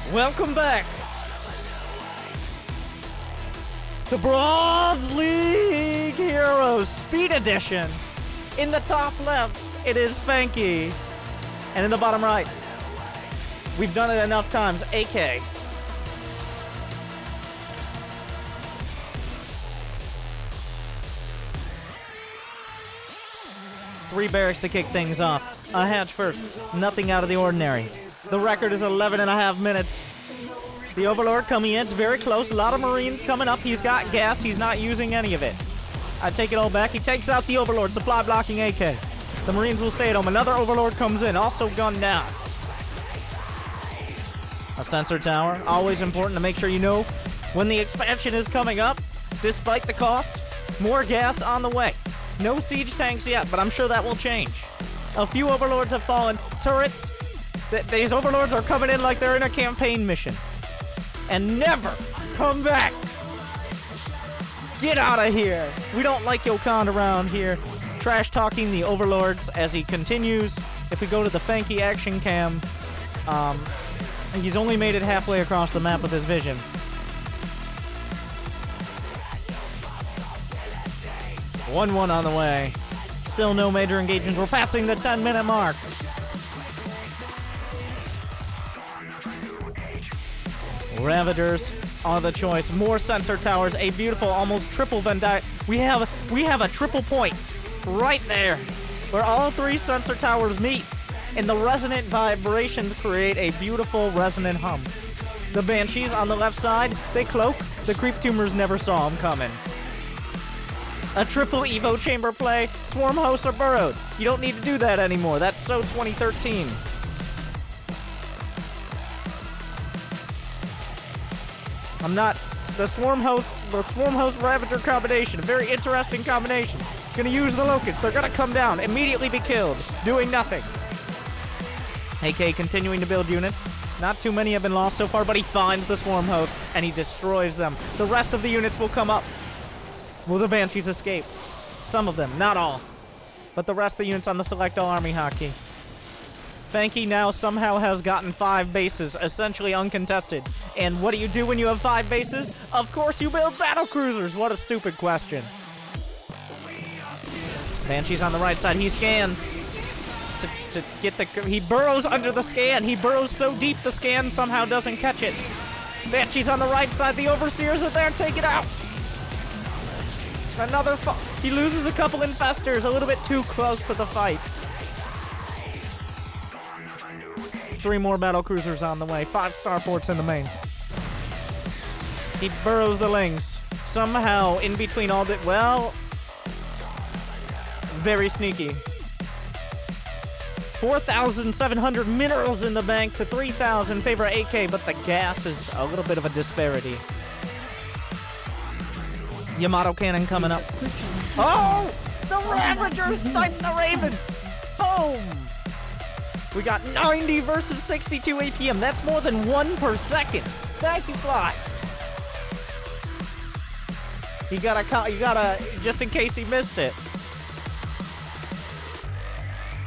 Welcome back to Bronze League Heroes Speed Edition. In the top left, it is Fanky. And in the bottom right, we've done it enough times, AK. Three barracks to kick things off. A hatch first, nothing out of the ordinary. The record is 11.5 minutes. The Overlord coming in, it's very close. A lot of Marines coming up. He's got gas, he's not using any of it. I take it all back. He takes out the Overlord, supply blocking AK. The Marines will stay at home. Another Overlord comes in, also gunned down. A sensor tower, always important to make sure you know when the expansion is coming up. Despite the cost, more gas on the way. No siege tanks yet, but I'm sure that will change. A few Overlords have fallen. Turrets, these Overlords are coming in like they're in a campaign mission. And never come back. Get out of here. We don't like Yokon around here. Trash talking the Overlords as he continues. If we go to the Fanky action cam, he's only made it halfway across the map with his vision. One on the way. Still no major engagements. We're passing the 10-minute mark. Ravagers are the choice. More sensor towers. A beautiful, almost triple Venn diagram. We have a triple point right there, where all three sensor towers meet, and the resonant vibrations create a beautiful resonant hum. The Banshees on the left side, they cloak. The creep tumors never saw them coming. A triple Evo chamber play. Swarm hosts are burrowed. You don't need to do that anymore. That's so 2013. The Swarm Host Ravager combination, a very interesting combination. Gonna use the Locusts. They're gonna come down, immediately be killed, doing nothing. AK continuing to build units. Not too many have been lost so far, but he finds the Swarm Host and he destroys them. The rest of the units will come up. Will the Banshees escape? Some of them, not all. But the rest of the units on the Select All Army hotkey. Fanky now somehow has gotten 5 bases, essentially uncontested. And what do you do when you have 5 bases? Of course you build battle cruisers! What a stupid question. Banshee's on the right side, he scans. To get the... He burrows under the scan. He burrows so deep the scan somehow doesn't catch it. Banshee's on the right side, the Overseers are there, take it out! Another he loses a couple infestors, a little bit too close to the fight. 3 more battle cruisers on the way. 5 starports in the main. He burrows the Lings. Somehow, in between all the... Well... Very sneaky. 4,700 minerals in the bank to 3,000 favor AK, but the gas is a little bit of a disparity. Yamato cannon coming up. Oh! The Ravagers sniped the Raven! Boom! We got 90 versus 62 APM. That's more than 1 per second. Thank you, Fly. You gotta, just in case he missed it.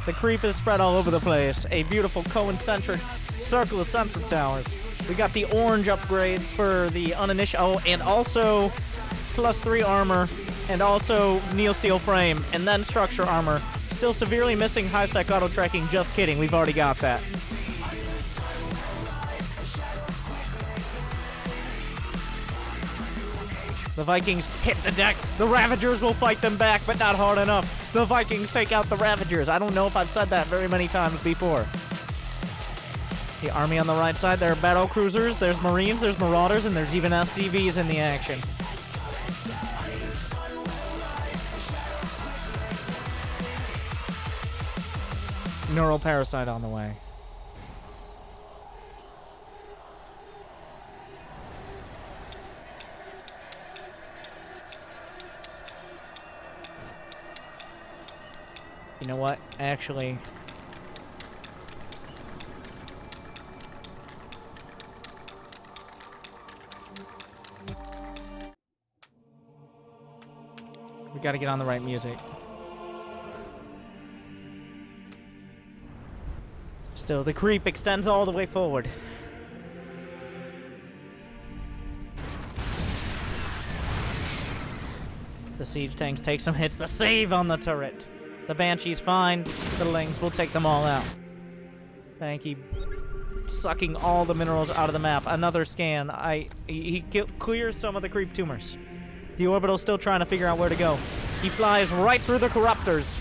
The creep is spread all over the place. A beautiful concentric circle of sensor towers. We got the orange upgrades for the uninitiated. Oh, and also +3 armor, and also Neil Steel frame, and then structure armor. Still severely missing high-sec auto-tracking. Just kidding, we've already got that. The Vikings hit the deck. The Ravagers will fight them back, but not hard enough. The Vikings take out the Ravagers. I don't know if I've said that very many times before. The army on the right side, there are battle cruisers, there's Marines, there's Marauders, and there's even SCVs in the action. Neural Parasite on the way. You know what? Actually... We gotta get on the right music. Still, the creep extends all the way forward. The siege tanks take some hits. The save on the turret. The Banshees find the Lings. We'll take them all out. Fanky sucking all the minerals out of the map. Another scan. He clears some of the creep tumors. The orbital's still trying to figure out where to go. He flies right through the corruptors.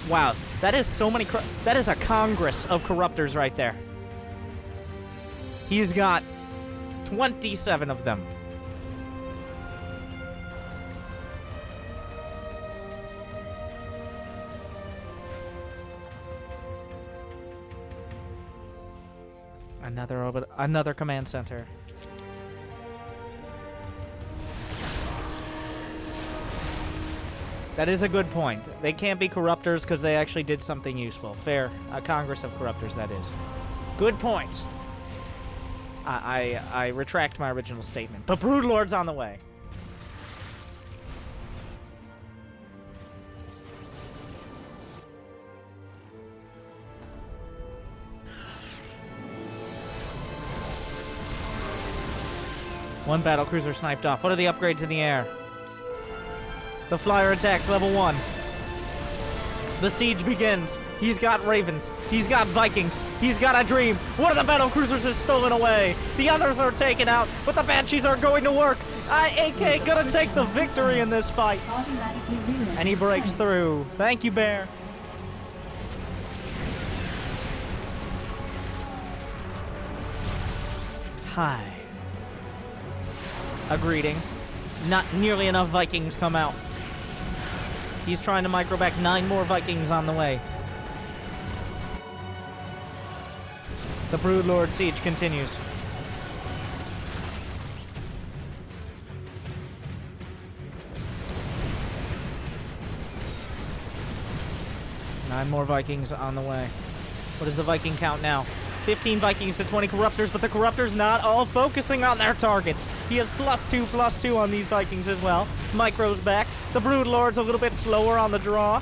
Wow, that is so many. That is a congress of corruptors right there. He's got 27 of them. Another command center. That is a good point. They can't be corruptors because they actually did something useful. Fair. A Congress of Corruptors, that is. Good point. I retract my original statement. The Broodlord's on the way. One battlecruiser sniped off. What are the upgrades in the air? The flyer attacks level 1. The siege begins. He's got ravens. He's got Vikings. He's got a dream. One of the battlecruisers is stolen away. The others are taken out, but the Banshees are going to work. AK gonna take the victory in this fight. And he breaks through. Thank you, Bear. Hi. A greeting. Not nearly enough Vikings come out. He's trying to micro back 9 more Vikings on the way. The Broodlord siege continues. Nine more Vikings on the way. What is the Viking count now? 15 Vikings to 20 Corruptors, but the Corruptors not all focusing on their targets. He has +2/+2 on these Vikings as well. Micro's back. The Broodlord's a little bit slower on the draw.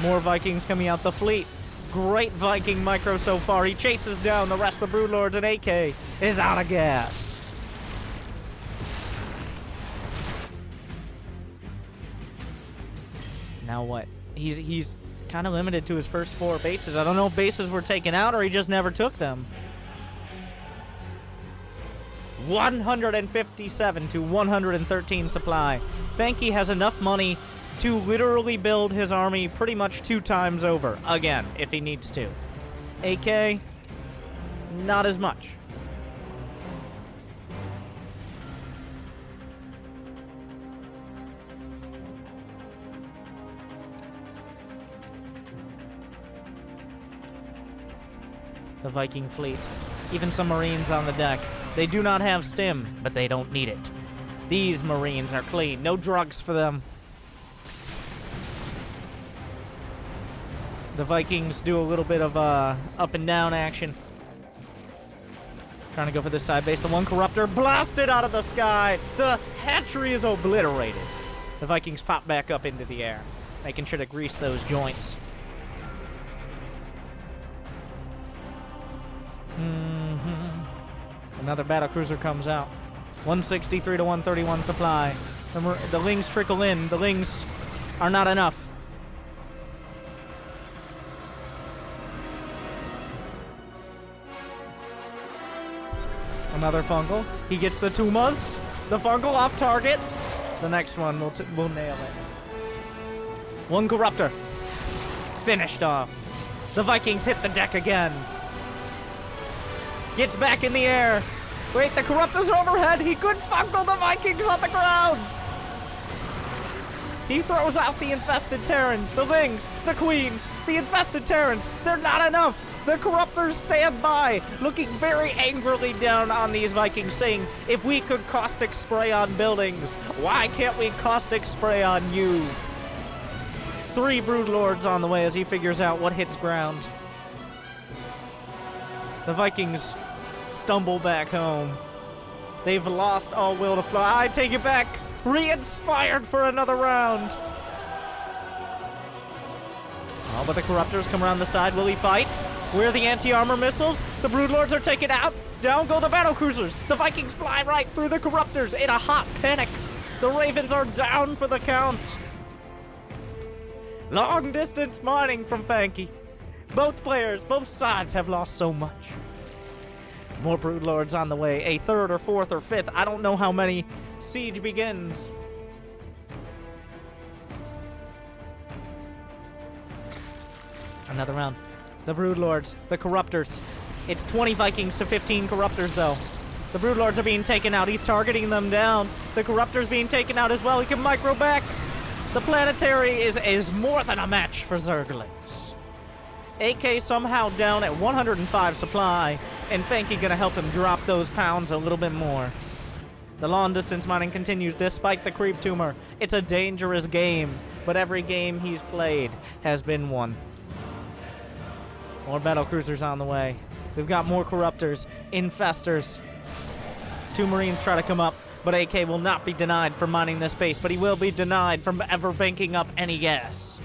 More Vikings coming out the fleet. Great Viking micro so far. He chases down the rest of the Broodlords, and AK is out of gas. Now what? He's kind of limited to his first 4 bases. I don't know if bases were taken out or he just never took them. 157 to 113 supply. Fanky has enough money to literally build his army pretty much 2 times over. Again, if he needs to. AK, not as much. The Viking fleet. Even some Marines on the deck. They do not have stim, but they don't need it. These Marines are clean. No drugs for them. The Vikings do a little bit of up and down action. Trying to go for this side base. The one Corruptor blasted out of the sky. The hatchery is obliterated. The Vikings pop back up into the air, making sure to grease those joints. Another battlecruiser comes out. 163 to 131 supply. The Lings trickle in. The Lings are not enough. Another Fungal. He gets the Tumas. The Fungal off target. The next one will nail it. One Corruptor. Finished off. The Vikings hit the deck again. Gets back in the air. Wait, the Corruptor's overhead. He could Fungal the Vikings on the ground. He throws out the infested Terrans, the Lings, the Queens, the infested Terrans. They're not enough. The Corruptors stand by, looking very angrily down on these Vikings, saying, if we could caustic spray on buildings, why can't we caustic spray on you? 3 Broodlords on the way as he figures out what hits ground. The Vikings stumble back home. They've lost all will to fly. I take it back. Re-inspired for another round. Oh, but the Corruptors come around the side. Will he fight? Where are the anti-armor missiles? The Broodlords are taken out. Down go the battlecruisers. The Vikings fly right through the Corruptors in a hot panic. The Ravens are down for the count. Long distance mining from Fanky. Both players, both sides have lost so much. More Broodlords on the way. A third or fourth or fifth. I don't know how many. Siege begins. Another round. The Broodlords, the Corruptors. It's 20 Vikings to 15 Corruptors, though. The Broodlords are being taken out. He's targeting them down. The Corruptor's being taken out as well. He can micro back. The Planetary is more than a match for Zerglings. AK somehow down at 105 supply, and Fanky gonna help him drop those pounds a little bit more. The long distance mining continues despite the creep tumor. It's a dangerous game, but every game he's played has been won. More battlecruisers on the way. We've got more Corruptors, Infestors. 2 Marines try to come up, but AK will not be denied from mining this base, but he will be denied from ever banking up any gas.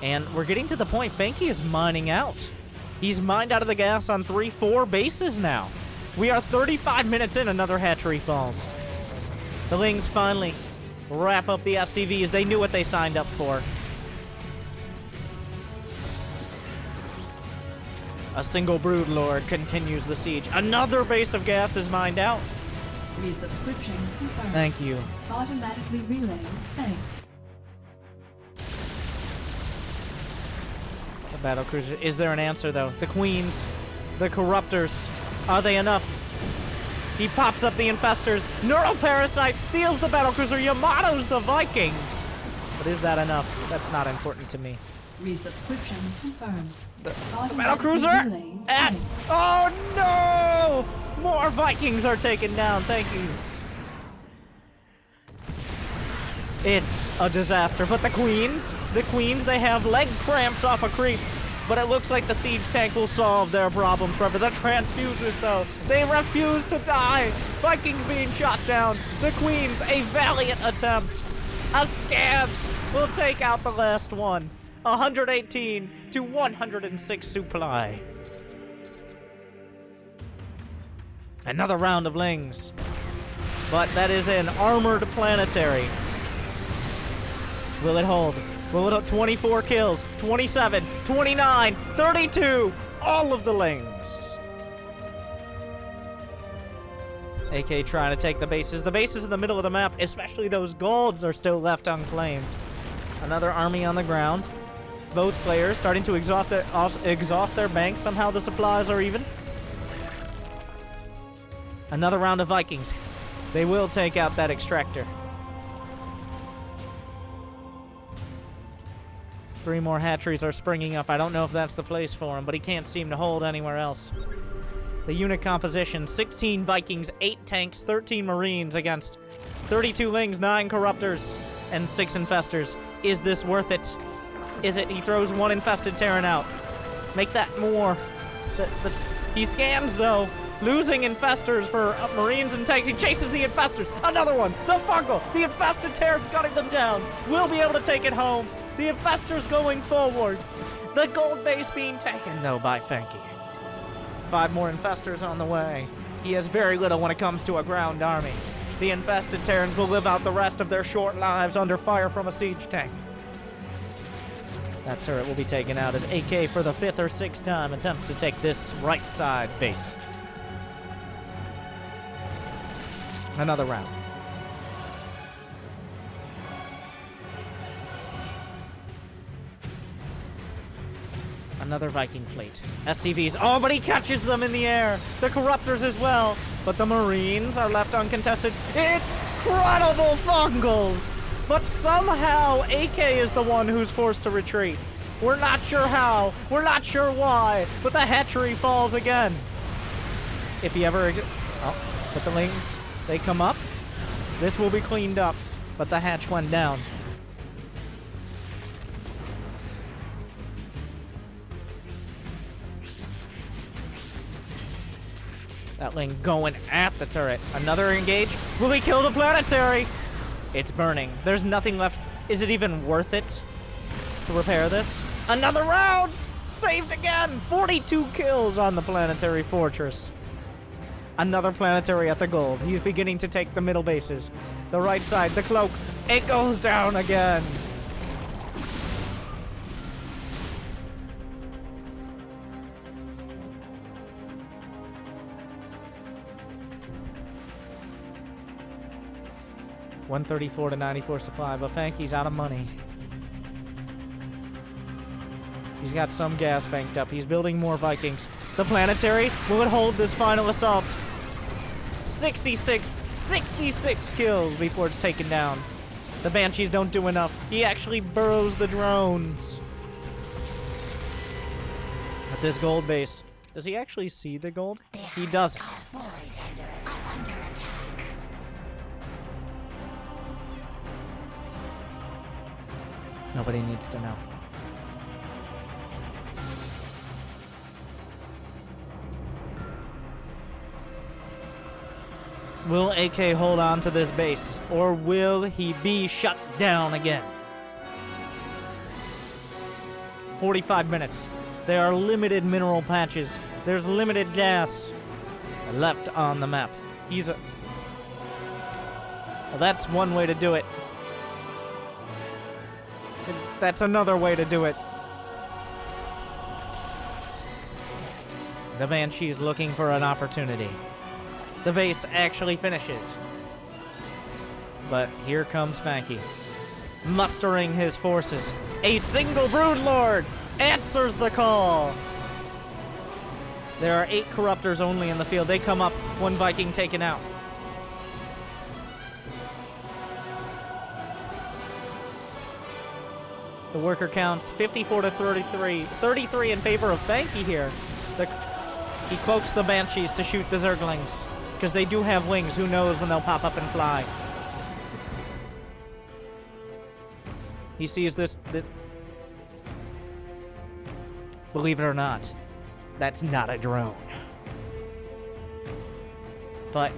And we're getting to the point, Fanky is mining out. He's mined out of the gas on 3-4 bases now. We are 35 minutes in, another hatchery falls. The Lings finally wrap up the SCVs. They knew what they signed up for. A single Broodlord continues the siege. Another base of gas is mined out. Resubscription confirmed. Thank you. Automatically relaying. Thanks. The battlecruiser. Is there an answer, though? The Queens. The Corruptors. Are they enough? He pops up the Infestors. Neuroparasite steals the battlecruiser. Yamato's the Vikings. But is that enough? That's not important to me. Resubscription confirmed. The battlecruiser at... Oh, no! More Vikings are taken down. Thank you. It's a disaster. But the Queens, they have leg cramps off a creep. But it looks like the siege tank will solve their problems forever. The transfusers, though, they refuse to die. Vikings being shot down. The Queens, a valiant attempt. A scab will take out the last one. 118 to 106 supply. Another round of Lings. But that is an armored planetary. Will it hold? Will it hold? 24 kills, 27, 29, 32. All of the Lings. AK trying to take the bases. The bases in the middle of the map, especially those golds, are still left unclaimed. Another army on the ground. Both players starting to exhaust their banks. Somehow the supplies are even. Another round of Vikings. They will take out that extractor. 3 more hatcheries are springing up. I don't know if that's the place for him, but he can't seem to hold anywhere else. The unit composition, 16 Vikings, 8 tanks, 13 Marines against 32 Lings, 9 Corruptors, and 6 Infestors. Is this worth it? Is it? He throws 1 infested Terran out. Make that more. He scans, though. Losing Infestors for Marines and tanks. He chases the Infestors. Another one. The Fungal. The infested Terran's gunning them down. We'll be able to take it home. The Infestors going forward. The gold base being taken, though, by Fanky. 5 more Infestors on the way. He has very little when it comes to a ground army. The infested Terrans will live out the rest of their short lives under fire from a siege tank. That turret will be taken out as AK for the 5th or 6th time attempts to take this right side base. Another round. Another Viking fleet. SCVs. Oh, but he catches them in the air. The Corruptors as well. But the Marines are left uncontested. Incredible Fungals! But somehow, AK is the one who's forced to retreat. We're not sure how. We're not sure why. But the hatchery falls again. If he ever... Oh, but the Lings, they come up. This will be cleaned up. But the hatch went down. That Ling going at the turret. Another engage. Will he kill the planetary? It's burning. There's nothing left. Is it even worth it to repair this? Another round! Saved again! 42 kills on the planetary fortress. Another planetary at the gold. He's beginning to take the middle bases. The right side, the cloak. It goes down again. $134 to 94 supply, but Fanky's out of money. He's got some gas banked up. He's building more Vikings. The planetary, will it hold this final assault? 66 kills before it's taken down. The Banshees don't do enough. He actually burrows the drones. At this gold base. Does he actually see the gold? He doesn't. Nobody needs to know. Will AK hold on to this base, or will he be shut down again? 45 minutes. There are limited mineral patches. There's limited gas left on the map. Well, that's one way to do it. That's another way to do it. The Banshee's looking for an opportunity. The base actually finishes. But here comes Fanky, mustering his forces. A single Broodlord answers the call. There are 8 Corruptors only in the field. They come up, 1 Viking taken out. The worker counts 54 to 33. 33 in favor of Fanky here. He cloaks the Banshees to shoot the Zerglings, because they do have wings. Who knows when they'll pop up and fly. He sees this. Believe it or not, that's not a drone. But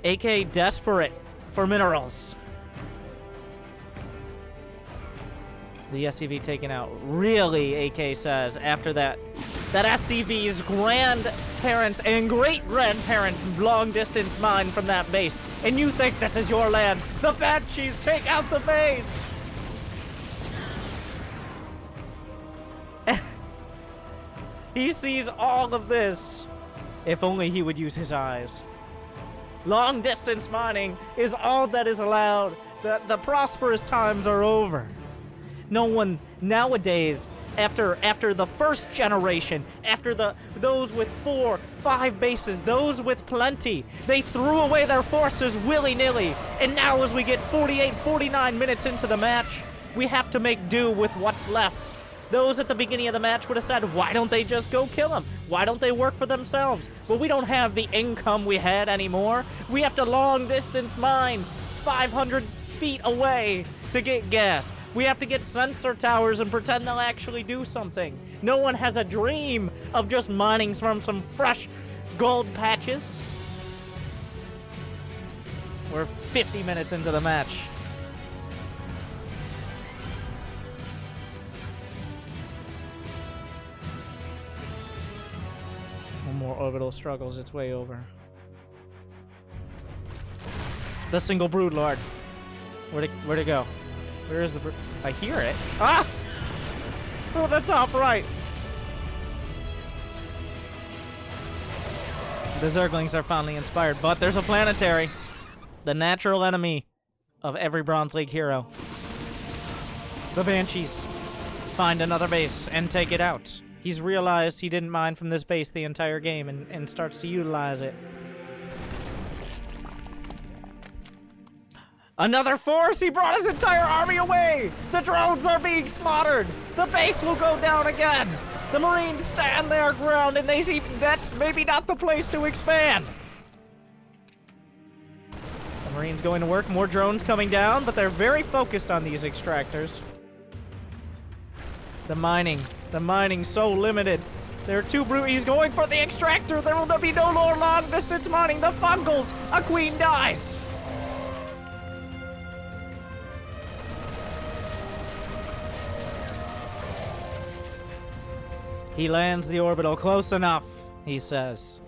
AK desperate for minerals. The SCV taken out. Really, AK says, after that SCV's grandparents and great-grandparents long-distance mine from that base. And you think this is your land. The Banshees take out the base! He sees all of this. If only he would use his eyes. Long-distance mining is all that is allowed. The prosperous times are over. No one nowadays, after the first generation, after those with 4, 5 bases, those with plenty, they threw away their forces willy-nilly. And now as we get 48, 49 minutes into the match, we have to make do with what's left. Those at the beginning of the match would have said, why don't they just go kill them? Why don't they work for themselves? Well, we don't have the income we had anymore. We have to long-distance mine 500 feet away to get gas. We have to get sensor towers and pretend they'll actually do something. No one has a dream of just mining from some fresh gold patches. We're 50 minutes into the match. One more orbital struggles its way over. The single Broodlord. Where'd it go? Where is the I hear it. Ah! Oh, the top right. The Zerglings are finally inspired, but there's a planetary. The natural enemy of every Bronze League hero. The Banshees find another base and take it out. He's realized he didn't mine from this base the entire game and starts to utilize it. Another force! He brought his entire army away! The drones are being slaughtered! The base will go down again! The Marines stand their ground and they see that's maybe not the place to expand! The Marines going to work, more drones coming down, but they're very focused on these extractors. The mining so limited. There are 2 he's going for the extractor! There will be no more long distance mining! The fungals! A queen dies! He lands the orbital close enough, he says.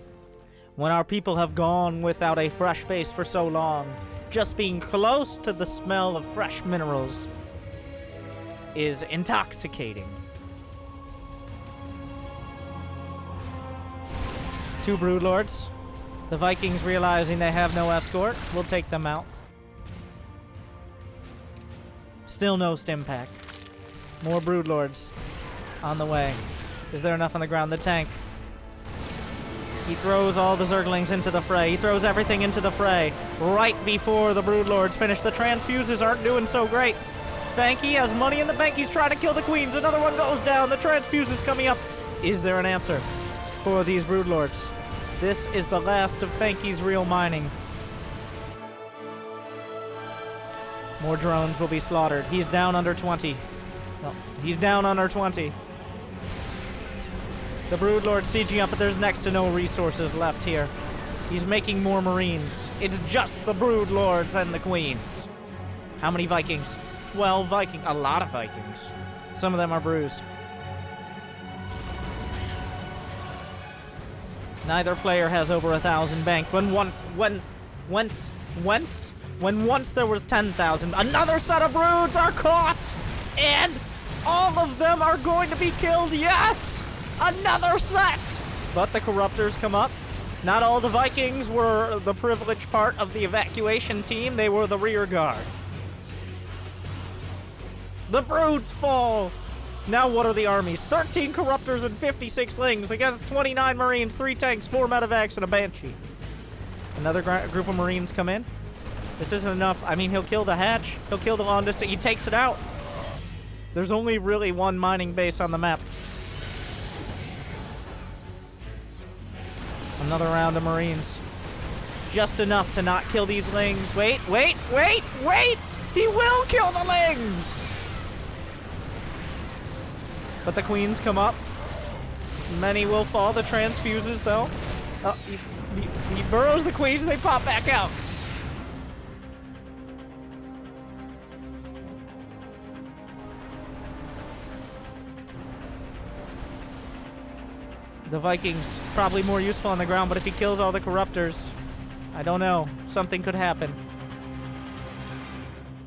When our people have gone without a fresh base for so long, just being close to the smell of fresh minerals is intoxicating. 2 Broodlords. The Vikings, realizing they have no escort, will take them out. Still no stim pack. More Broodlords on the way. Is there enough on the ground? The tank. He throws all the Zerglings into the fray. He throws everything into the fray right before the Broodlords finish. The transfuses aren't doing so great. Fanky has money in the bank. He's trying to kill the queens. Another one goes down. The transfuse is coming up. Is there an answer for these Broodlords? This is the last of Fanky's real mining. More drones will be slaughtered. He's down under 20. No, he's down under 20. The Broodlord sieging up, but there's next to no resources left here. He's making more Marines. It's just the Broodlords and the Queens. How many Vikings? 12 Vikings. A lot of Vikings. Some of them are bruised. Neither player has over 1,000 banked. When once there was 10,000, another set of broods are caught, and all of them are going to be killed. Yes, another set. But the Corruptors come up. Not all the Vikings were the privileged part of the evacuation team. They were the rear guard. The broods fall. Now what are the armies? 13 Corruptors and 56 Lings against 29 Marines, 3 tanks, 4 medevacs, and a Banshee. Another group of Marines come in. This isn't enough. I mean, he'll kill the hatch. He'll kill the long distance. He takes it out. There's only really one mining base on the map. Another round of Marines. Just enough to not kill these Lings. Wait! He will kill the Lings! But the Queens come up. Many will fall. The transfuses, though. He burrows the Queens. They pop back out. The Vikings, probably more useful on the ground, but if he kills all the Corruptors, I don't know. Something could happen.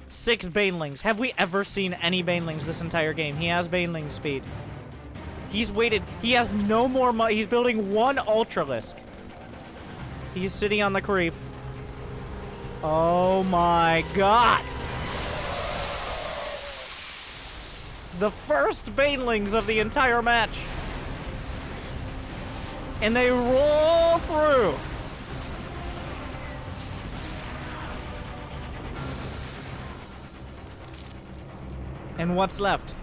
6 Banelings. Have we ever seen any Banelings this entire game? He has Baneling speed. He's waited. He has no more money. He's building 1 Ultralisk. He's sitting on the creep. Oh my god! The first Banelings of the entire match. And they roll through. And what's left?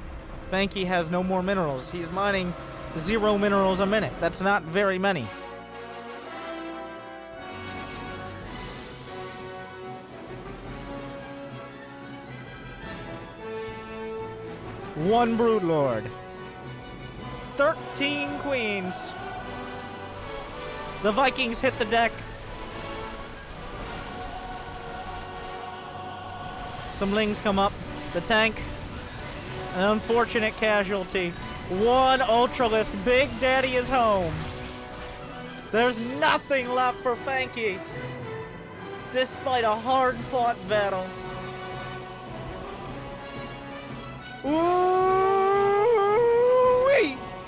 Fanky has no more minerals. He's mining 0 minerals a minute. That's not very many. One Broodlord. 13 Queens. The Vikings hit the deck. Some Lings come up. The tank. An unfortunate casualty. 1 Ultralisk. Big Daddy is home. There's nothing left for Fanky. Despite a hard-fought battle. Ooh-wee!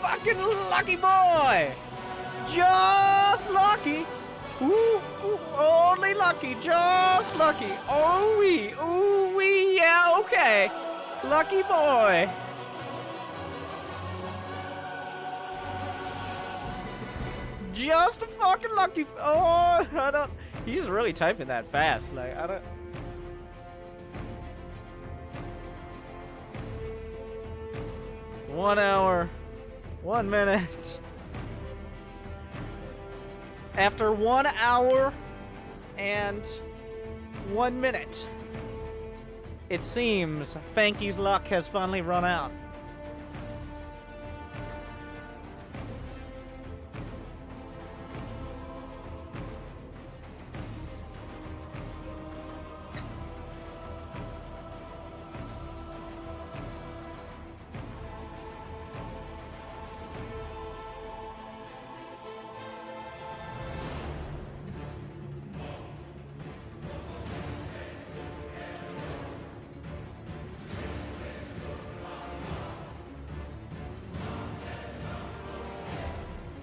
Fucking lucky boy! Just lucky. Ooh, only lucky. Just lucky. Ooh-wee. Ooh-wee. Yeah, okay. Lucky boy. Just fucking lucky. Oh, I don't. He's really typing that fast. Like, I don't. One hour. 1 minute. After 1 hour and 1 minute, it seems Fanky's luck has finally run out.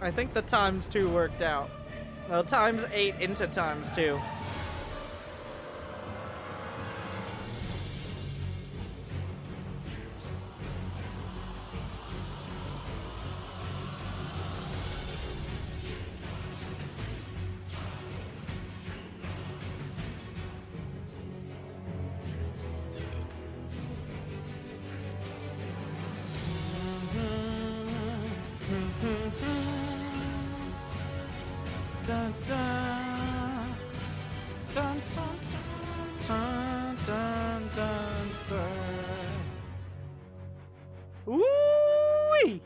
I think the ×2 worked out. Well, ×8 into ×2. Dun, dun. Dun, dun, dun, dun, dun, dun, dun. Ooh-wee!